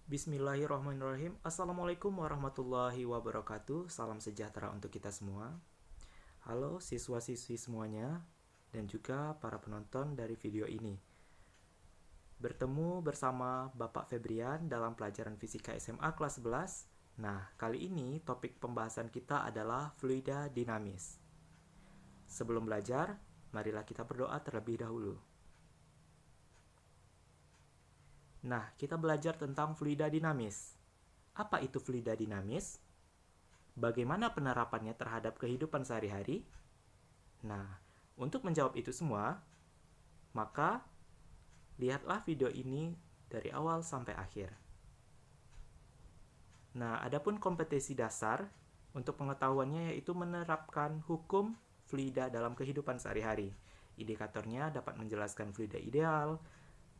Bismillahirrahmanirrahim. Assalamualaikum warahmatullahi wabarakatuh. Salam sejahtera untuk kita semua. Halo siswa-siswi semuanya dan juga para penonton dari video ini. Bertemu bersama Bapak Febrian dalam pelajaran Fisika SMA kelas 11. Nah, kali ini topik pembahasan kita adalah fluida dinamis. Sebelum belajar, marilah kita berdoa terlebih dahulu. Nah, kita belajar tentang fluida dinamis. Apa itu fluida dinamis? Bagaimana penerapannya terhadap kehidupan sehari-hari? Nah, untuk menjawab itu semua, maka lihatlah video ini dari awal sampai akhir. Nah, adapun kompetensi dasar untuk pengetahuannya yaitu menerapkan hukum fluida dalam kehidupan sehari-hari. Indikatornya dapat menjelaskan fluida ideal,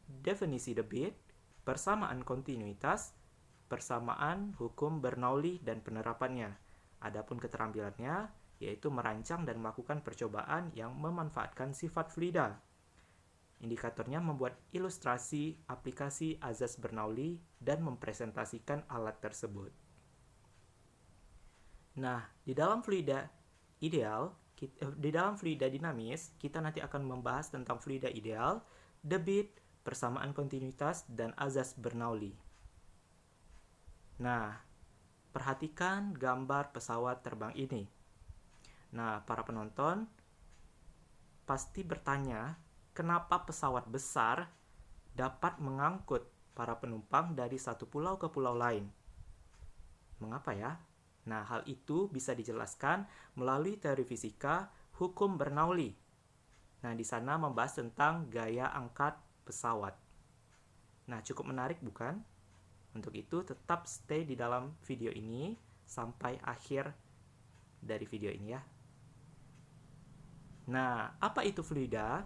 definisi debit, persamaan kontinuitas, persamaan hukum Bernoulli dan penerapannya. Adapun keterampilannya yaitu merancang dan melakukan percobaan yang memanfaatkan sifat fluida. Indikatornya membuat ilustrasi aplikasi azas Bernoulli dan mempresentasikan alat tersebut. Nah, di dalam fluida dinamis, kita nanti akan membahas tentang fluida ideal, debit, persamaan kontinuitas, dan azas Bernoulli. Nah, perhatikan gambar pesawat terbang ini. Nah, para penonton pasti bertanya, kenapa pesawat besar dapat mengangkut para penumpang dari satu pulau ke pulau lain? Mengapa ya? Nah, hal itu bisa dijelaskan melalui teori fisika hukum Bernoulli. Nah, di sana membahas tentang gaya angkat pesawat. Nah, cukup menarik bukan? Untuk itu, tetap stay di dalam video ini sampai akhir dari video ini ya. Nah, apa itu fluida?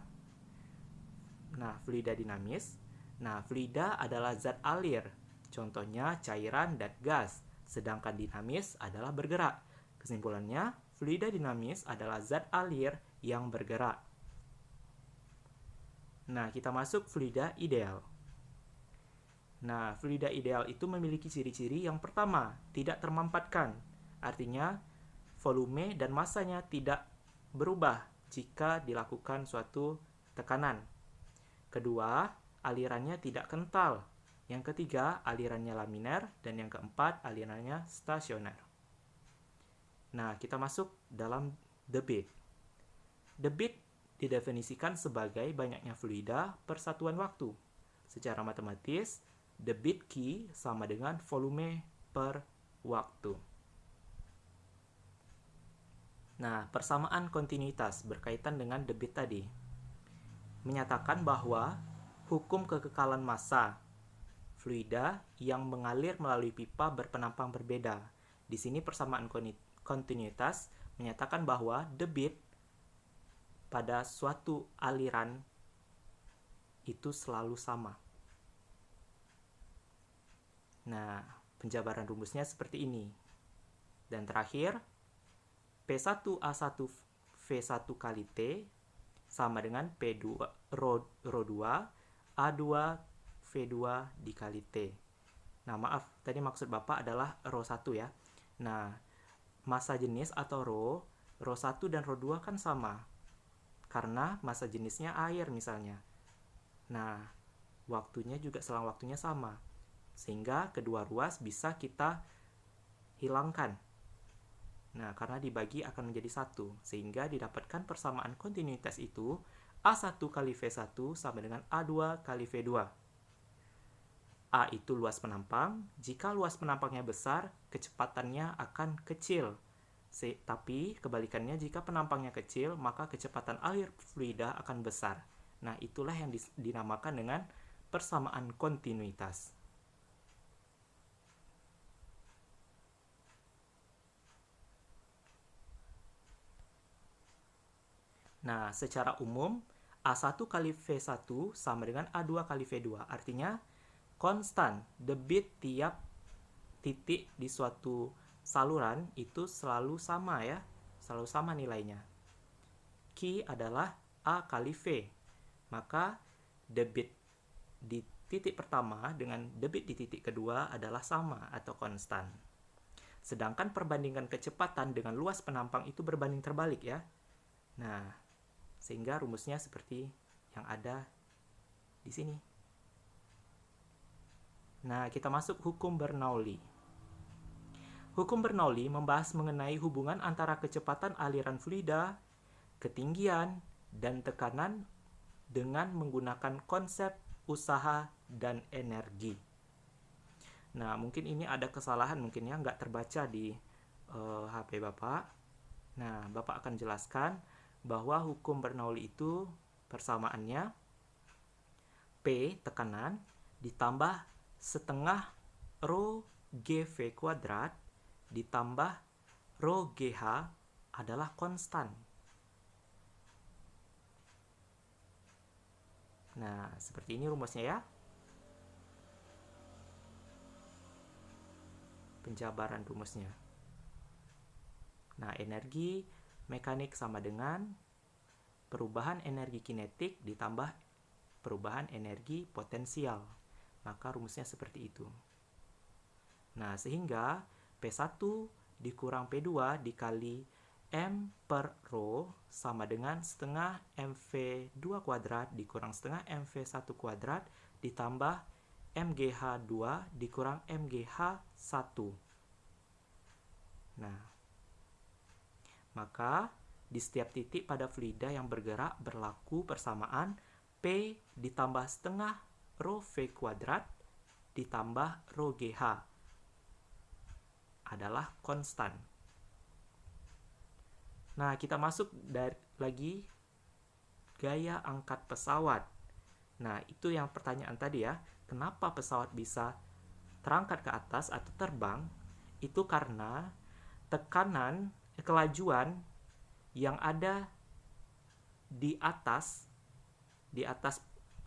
Nah, fluida dinamis. Nah, fluida adalah zat alir. Contohnya cairan dan gas. Sedangkan dinamis adalah bergerak. Kesimpulannya, fluida dinamis adalah zat alir yang bergerak. Nah, kita masuk fluida ideal. Nah, fluida ideal itu memiliki ciri-ciri yang pertama, tidak termampatkan. Artinya, volume dan masanya tidak berubah jika dilakukan suatu tekanan. Kedua, alirannya tidak kental. Yang ketiga, alirannya laminar. Dan yang keempat, alirannya stasioner. Nah, kita masuk dalam debit. Debit didefinisikan sebagai banyaknya fluida per satuan waktu. Secara matematis, debit Q sama dengan volume per waktu. Nah, persamaan kontinuitas berkaitan dengan debit tadi. Menyatakan bahwa hukum kekekalan massa fluida yang mengalir melalui pipa berpenampang berbeda. Di sini persamaan kontinuitas menyatakan bahwa debit pada suatu aliran itu selalu sama. Nah, penjabaran rumusnya seperti ini. Dan terakhir, P1A1 V1 kali T sama dengan P2 ρ2 A2 V2 dikali T. Nah, maaf, tadi maksud Bapak adalah ρ1 ya. Nah, massa jenis atau ρ1 dan ρ2 kan sama. Karena massa jenisnya air misalnya. Nah, selang waktunya sama. Sehingga kedua ruas bisa kita hilangkan. Nah, karena dibagi akan menjadi satu. Sehingga didapatkan persamaan kontinuitas itu A1 kali V1 sama dengan A2 kali V2. A itu luas penampang. Jika luas penampangnya besar, kecepatannya akan kecil. Tapi kebalikannya, jika penampangnya kecil, maka kecepatan alir fluida akan besar. Nah, itulah yang dinamakan dengan persamaan kontinuitas. Nah, secara umum, A1 kali V1 sama dengan A2 kali V2. Artinya, konstan debit tiap titik di suatu saluran itu selalu sama ya, selalu sama nilainya. Q adalah A kali V, maka debit di titik pertama dengan debit di titik kedua adalah sama atau konstan. Sedangkan perbandingan kecepatan dengan luas penampang itu berbanding terbalik ya. Nah, sehingga rumusnya seperti yang ada di sini. Nah, kita masuk hukum Bernoulli. Hukum Bernoulli membahas mengenai hubungan antara kecepatan aliran fluida, ketinggian, dan tekanan dengan menggunakan konsep usaha dan energi. Nah, mungkin ini ada kesalahan mungkin ya, nggak terbaca di HP Bapak. Nah, Bapak akan jelaskan bahwa hukum Bernoulli itu persamaannya P tekanan ditambah setengah rho GV kuadrat ditambah rho GH adalah konstan. Nah, seperti ini rumusnya ya. Penjabaran rumusnya. Nah, energi mekanik sama dengan perubahan energi kinetik ditambah perubahan energi potensial. Maka rumusnya seperti itu. Nah, sehingga P1 dikurang P2 dikali M per rho sama dengan setengah MV2 kuadrat dikurang setengah MV1 kuadrat ditambah MGH2 dikurang MGH1. Nah, maka di setiap titik pada fluida yang bergerak berlaku persamaan P ditambah setengah rho V kuadrat ditambah rho GH adalah konstan. Nah, kita masuk lagi gaya angkat pesawat. Nah, itu yang pertanyaan tadi ya. Kenapa pesawat bisa terangkat ke atas atau terbang? Itu karena tekanan, kelajuan yang ada di atas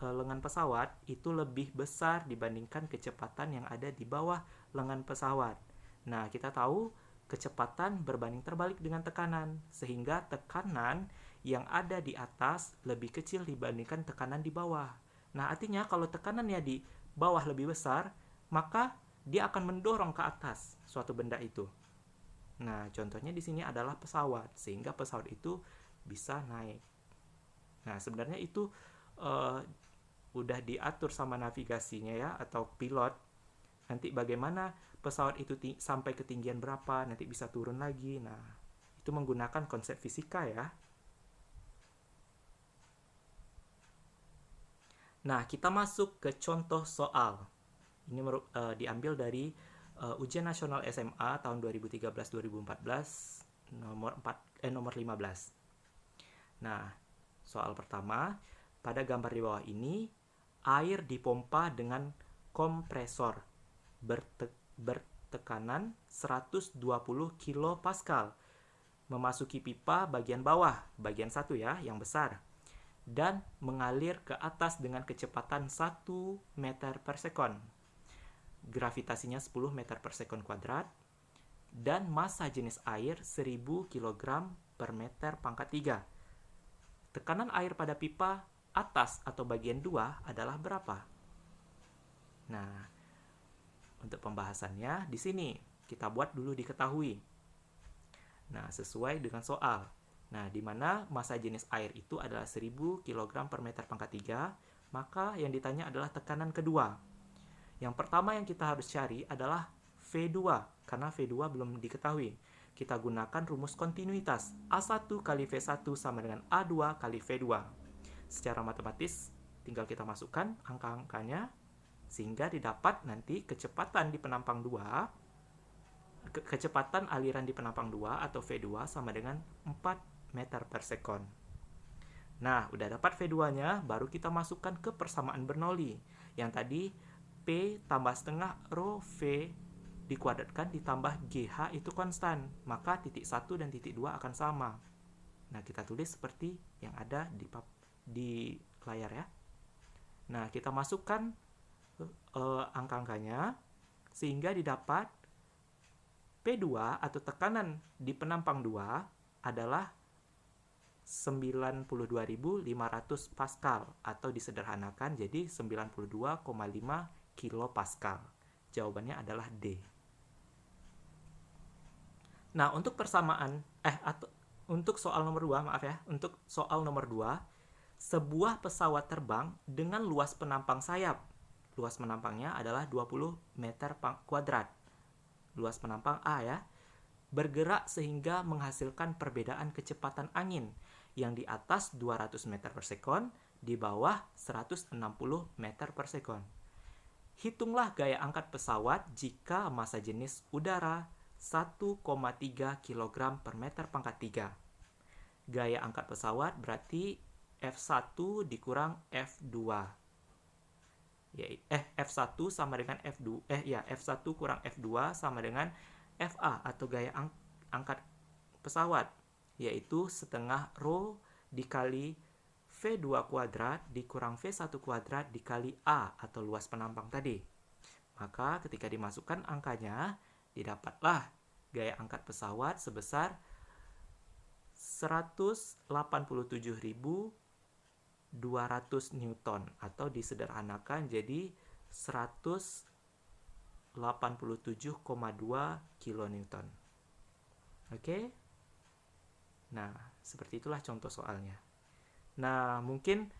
lengan pesawat itu lebih besar dibandingkan kecepatan yang ada di bawah lengan pesawat. Nah, kita tahu kecepatan berbanding terbalik dengan tekanan, sehingga tekanan yang ada di atas lebih kecil dibandingkan tekanan di bawah. Nah, artinya kalau tekanannya di bawah lebih besar, maka dia akan mendorong ke atas suatu benda itu. Nah, contohnya di sini adalah pesawat, sehingga pesawat itu bisa naik. Nah, sebenarnya itu udah diatur sama navigasinya ya, atau pilot. Nanti bagaimana pesawat itu sampai ketinggian berapa, nanti bisa turun lagi. Nah, itu menggunakan konsep fisika ya. Nah, kita masuk ke contoh soal. Ini diambil dari Ujian Nasional SMA tahun 2013-2014 nomor 15. Nah, soal pertama, pada gambar di bawah ini, air dipompa dengan kompresor bertekanan 120 kilopascal memasuki pipa bagian bawah, bagian 1 ya, yang besar, dan mengalir ke atas dengan kecepatan 1 meter per sekon. Gravitasinya 10 meter per sekon kuadrat, dan massa jenis air 1000 kg per meter pangkat 3. Tekanan air pada pipa atas atau bagian 2 adalah berapa? Nah, untuk pembahasannya di sini kita buat dulu diketahui. Nah, sesuai dengan soal. Nah, di mana massa jenis air itu adalah 1000 kg per meter pangkat 3, maka yang ditanya adalah tekanan kedua. Yang pertama yang kita harus cari adalah V2, karena V2 belum diketahui. Kita gunakan rumus kontinuitas. A1 kali V1 sama dengan A2 kali V2. Secara matematis, tinggal kita masukkan angka-angkanya, sehingga didapat nanti kecepatan di penampang 2, kecepatan aliran di penampang 2 atau V2 sama dengan 4 meter per sekon. Nah, udah dapat V2-nya, baru kita masukkan ke persamaan Bernoulli. Yang tadi, P tambah setengah rho V dikuadratkan ditambah GH itu konstan, maka titik 1 dan titik 2 akan sama. Nah, kita tulis seperti yang ada di layar ya. Nah, kita masukkan angka-angkanya, sehingga didapat P2 atau tekanan di penampang 2 adalah 92.500 Pascal atau disederhanakan jadi 92,5 kilopascal. Jawabannya adalah D. Nah, untuk persamaan untuk soal nomor 2, maaf ya. Untuk soal nomor 2, sebuah pesawat terbang dengan luas penampang sayap. Luas penampangnya adalah 20 meter kuadrat. Luas penampang A ya. Bergerak sehingga menghasilkan perbedaan kecepatan angin yang di atas 200 meter per sekon, di bawah 160 meter per sekon. Hitunglah gaya angkat pesawat jika massa jenis udara 1,3 kg per meter pangkat 3. Gaya angkat pesawat berarti F1 dikurang F2. F1 sama dengan F2. F1 kurang F2 sama dengan FA atau gaya angkat pesawat, yaitu setengah rho dikali V2 kuadrat dikurang V1 kuadrat dikali A atau luas penampang tadi. Maka ketika dimasukkan angkanya, didapatlah gaya angkat pesawat sebesar 187.200 Newton atau disederhanakan jadi 187,2 kilonewton. Oke? Nah, seperti itulah contoh soalnya. Nah, mungkin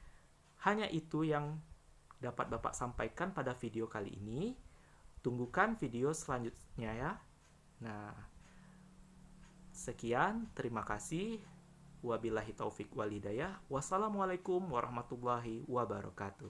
hanya itu yang dapat Bapak sampaikan pada video kali ini. Tunggukan video selanjutnya ya. Nah, sekian, terima kasih. Wabillahi taufik wal hidayah. Wassalamualaikum warahmatullahi wabarakatuh.